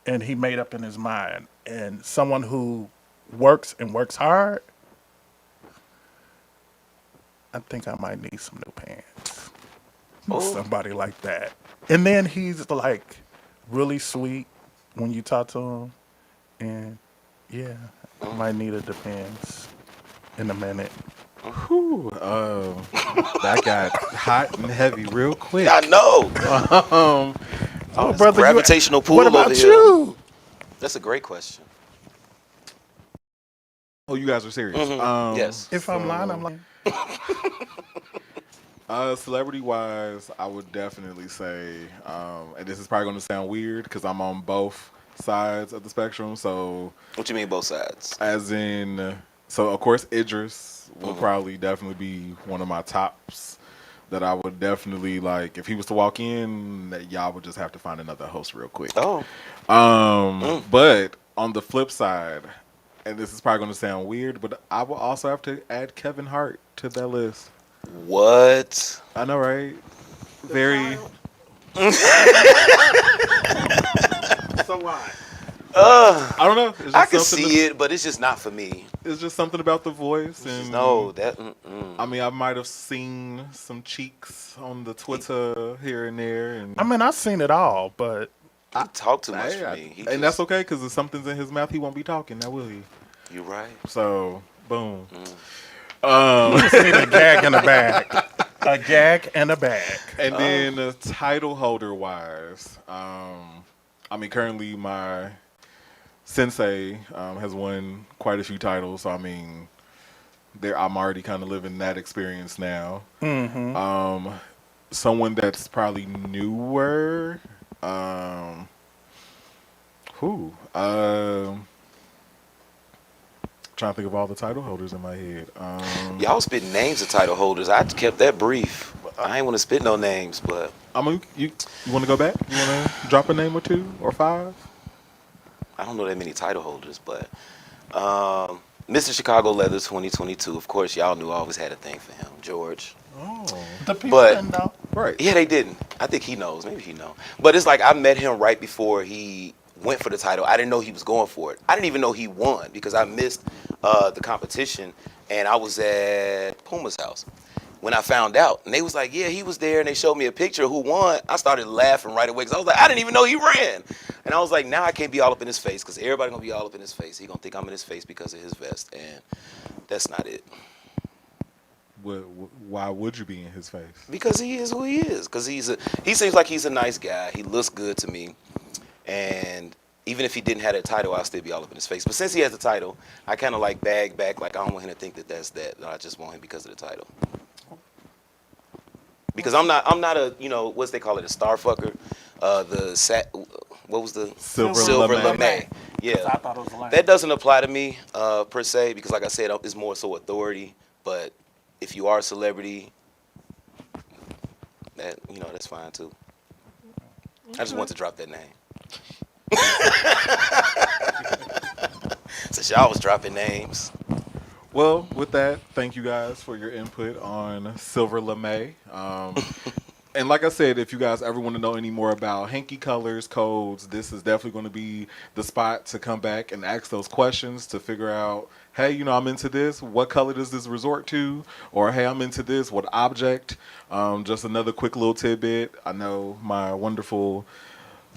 and he made up in his mind. And someone who works and works hard, I think I might need some new pants. Oh, Somebody like that. And then he's like really sweet when you talk to him. And yeah, I might need a depends in a minute. Whew, that got hot and heavy real quick. I know. Oh, It's brother, gravitational pull what over about here. you? That's a great question. Oh, you guys are serious? Yes. If I'm lying, I'm lying. Celebrity wise, I would definitely say, and this is probably going to sound weird because I'm on both sides of the spectrum. So, What you mean both sides? as in, so of course, Idris will probably definitely be one of my tops that I would definitely like. If he was to walk in, that y'all would just have to find another host real quick. Oh, But on the flip side, and this is probably going to sound weird, but I will also have to add Kevin Hart to that list. what? I know, right? Very. So why? I don't know. It's just I can something see it, but it's just not for me. It's just something about the voice, and No, that. I mean, I might have seen some cheeks on the Twitter here and there, and I mean, I've seen it all, but He talk too much Hey, for me. He and that's okay because if something's in his mouth, he won't be talking. Now will he? You're right. So, boom. just need a gag in a bag. A gag and a bag. And then title holder wise, I mean, currently my sensei has won quite a few titles. So I mean, I'm already kind of living that experience now. Someone that's probably newer. Who? Trying to think of all the title holders in my head. Y'all spitting names of title holders. I kept that brief. I ain't want to spit no names, but I mean, you want to go back? You want to drop a name or two or five? I don't know that many title holders. But Mr. Chicago Leathers 2022. Of course, y'all knew I always had a thing for him, George. Oh, The people But- didn't know. right. Yeah, they didn't. I think he knows. Maybe he know. But it's like I met him right before he went for the title. I didn't know he was going for it. I didn't even know he won because I missed the competition, and I was at Puma's house when I found out. And they was like, yeah, he was there, and they showed me a picture of who won. I started laughing right away because I was like, I didn't even know he ran. And I was like, now I can't be all up in his face because everybody going to be all up in his face. He going to think I'm in his face because of his vest, and that's not it. Why would you be in his face? Because he is who he is. Because he seems like he's a nice guy. He looks good to me. And even if he didn't have that title, I'll still be all up in his face. But since he has the title, I kind of like bag back. Like, I don't want him to think that that's that. I just want him because of the title. Because I'm not a, what's they call it, a star fucker. What was the? Silver Lame. I Yeah. thought it was lame. That doesn't apply to me, per se, because like I said, it's more so authority. But if you are a celebrity, that's fine too. I just want to drop that name. Since y'all was dropping names. Well, with that, thank you guys for your input on Silver LeMay. And like I said, if you guys ever want to know any more about hanky colors, codes, this is definitely going to be the spot to come back and ask those questions to figure out, hey, I'm into this. What color does this resort to? Or, hey, I'm into this. What object? Just another quick little tidbit. I know my wonderful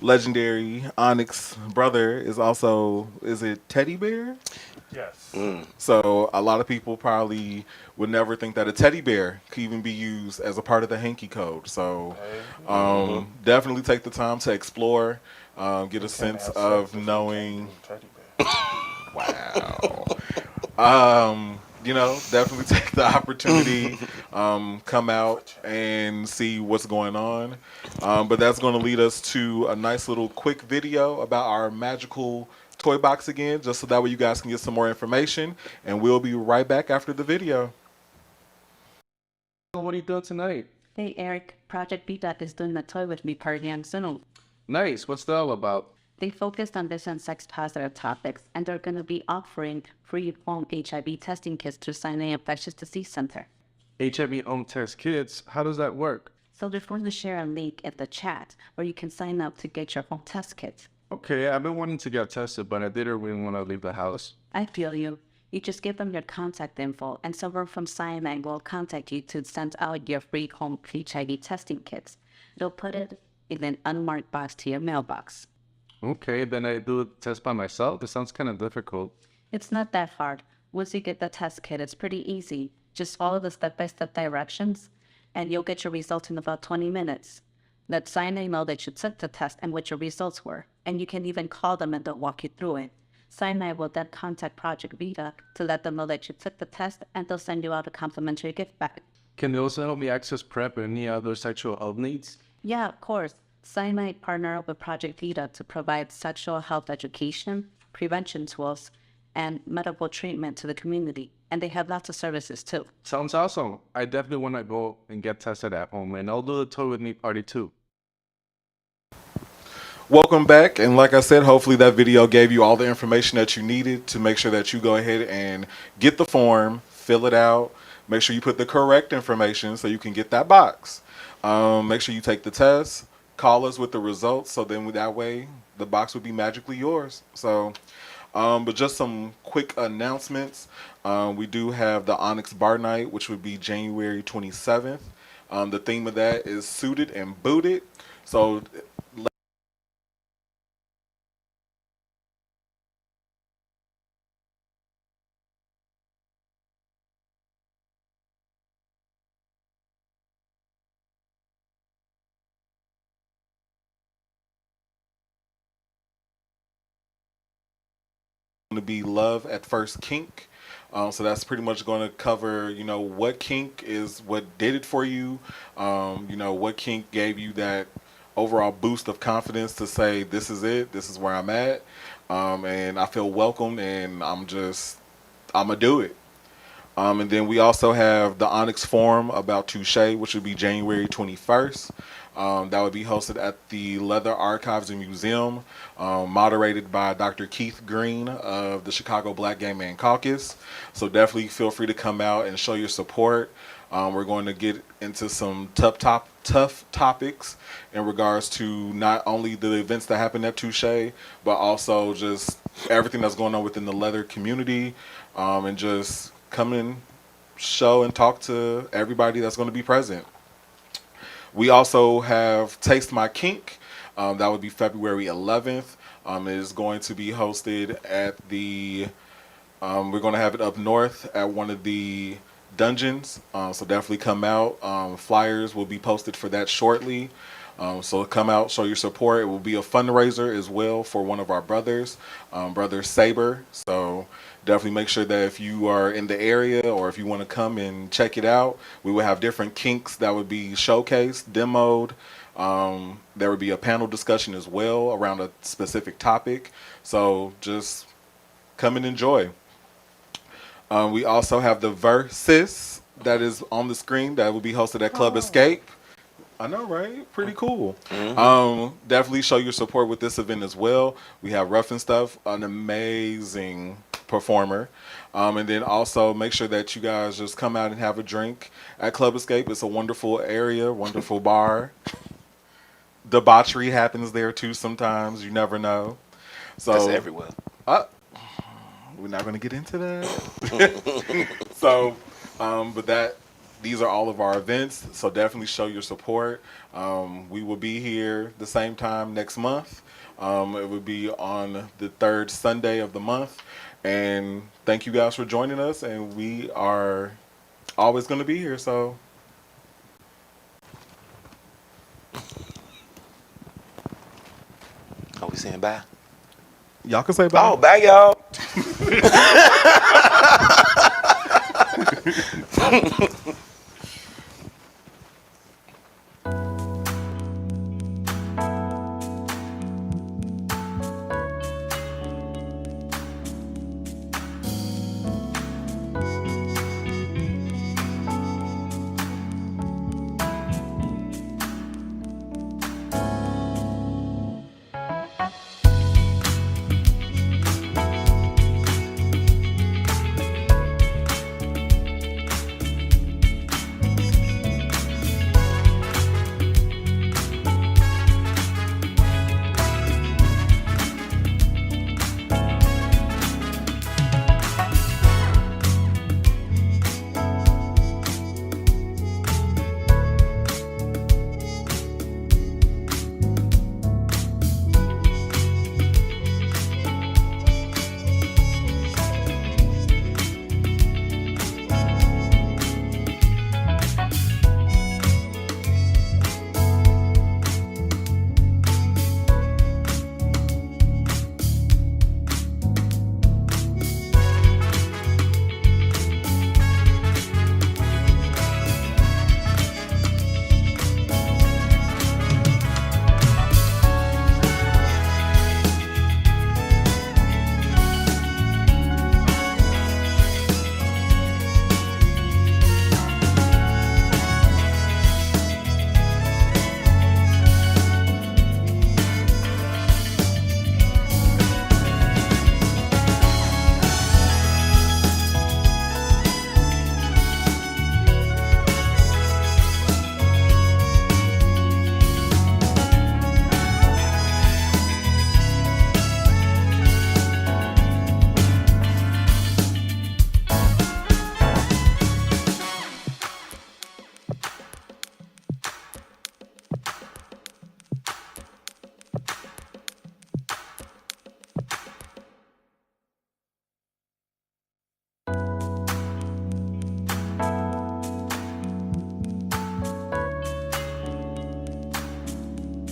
legendary Onyx brother is it Teddy Bear? Yes. So a lot of people probably would never think that a teddy bear could even be used as a part of the hanky code. So Hey, definitely take the time to explore, get a you can't sense have of sex if you can't knowing. do teddy bear. Wow. Definitely take the opportunity, come out and see what's going on. But that's going to lead us to a nice little quick video about our magical toy box again, just so that way you guys can get some more information. And we'll be right back after the video. So what are you doing tonight? Hey Eric, Project BDAC is doing a toy with me party on Zoom. Nice. What's that all about? They focused on this and sex positive topics, and they're going to be offering free home HIV testing kits through Sinai Infectious Disease Center. HIV home test kits. How does that work? So they're going to share a link in the chat where you can sign up to get your home test kit. Okay, I've been wanting to get tested, but I didn't really want to leave the house. I feel you. You just give them your contact info, and someone from Sinai will contact you to send out your free home HIV testing kits. They'll put it in an unmarked box to your mailbox. Okay, then I do the test by myself. It sounds kind of difficult. It's not that hard. Once you get the test kit, it's pretty easy. Just follow the step-by-step directions, and you'll get your results in about 20 minutes. Let Sinai know that you took the test and what your results were, and you can even call them and they'll walk you through it. Sinai will then contact Project Vita to let them know that you took the test, and they'll send you out a complimentary gift bag. Can they also help me access PrEP and any other sexual health needs? Yeah, of course. Sinai partner up with Project Vita to provide sexual health education, prevention tools, and medical treatment to the community. And they have lots of services too. Sounds awesome. I definitely want to go and get tested at home, and I'll do the toy with me party too. Welcome back, and like I said, hopefully that video gave you all the information that you needed to make sure that you go ahead and get the form, fill it out, make sure you put the correct information so you can get that box. Make sure you take the test, call us with the results, so then that way the box would be magically yours. So, but just some quick announcements. We do have the Onyx Bar Night, which would be January 27th. The theme of that is suited and booted. So to be Love at First Kink. So that's pretty much going to cover, what kink is, what did it for you, what kink gave you that overall boost of confidence to say, this is it, this is where I'm at, and I feel welcomed, and I'm going to do it. And then we also have the Onyx Forum about Touche, which would be January 21st. That would be hosted at the Leather Archives and Museum, moderated by Dr. Keith Green of the Chicago Black Gay Man Caucus. So definitely feel free to come out and show your support. We're going to get into some tough topics in regards to not only the events that happen at Touche, but also just everything that's going on within the leather community, and just come and show and talk to everybody that's going to be present. We also have Taste My Kink. That would be February 11th. It is going to be hosted at we're going to have it up north at one of the dungeons. So definitely come out. Flyers will be posted for that shortly. So come out, show your support. It will be a fundraiser as well for one of our brothers, Brother Saber. So definitely make sure that if you are in the area or if you want to come and check it out, we will have different kinks that would be showcased, demoed. There would be a panel discussion as well around a specific topic. So just come and enjoy. We also have the Versus that is on the screen that will be hosted at Club Escape. I know, right? Pretty cool. Definitely show your support with this event as well. We have Rough and Stuff, an amazing performer. And then also make sure that you guys just come out and have a drink at Club Escape. It's a wonderful area, wonderful bar. Debauchery happens there too sometimes. You never know. So That's everywhere. uh, we're not going to get into that. So, but these are all of our events. So definitely show your support. We will be here the same time next month. It will be on the third Sunday of the month. And thank you guys for joining us. And we are always going to be here. So. Are we saying bye? Y'all can say bye. Oh, bye, y'all.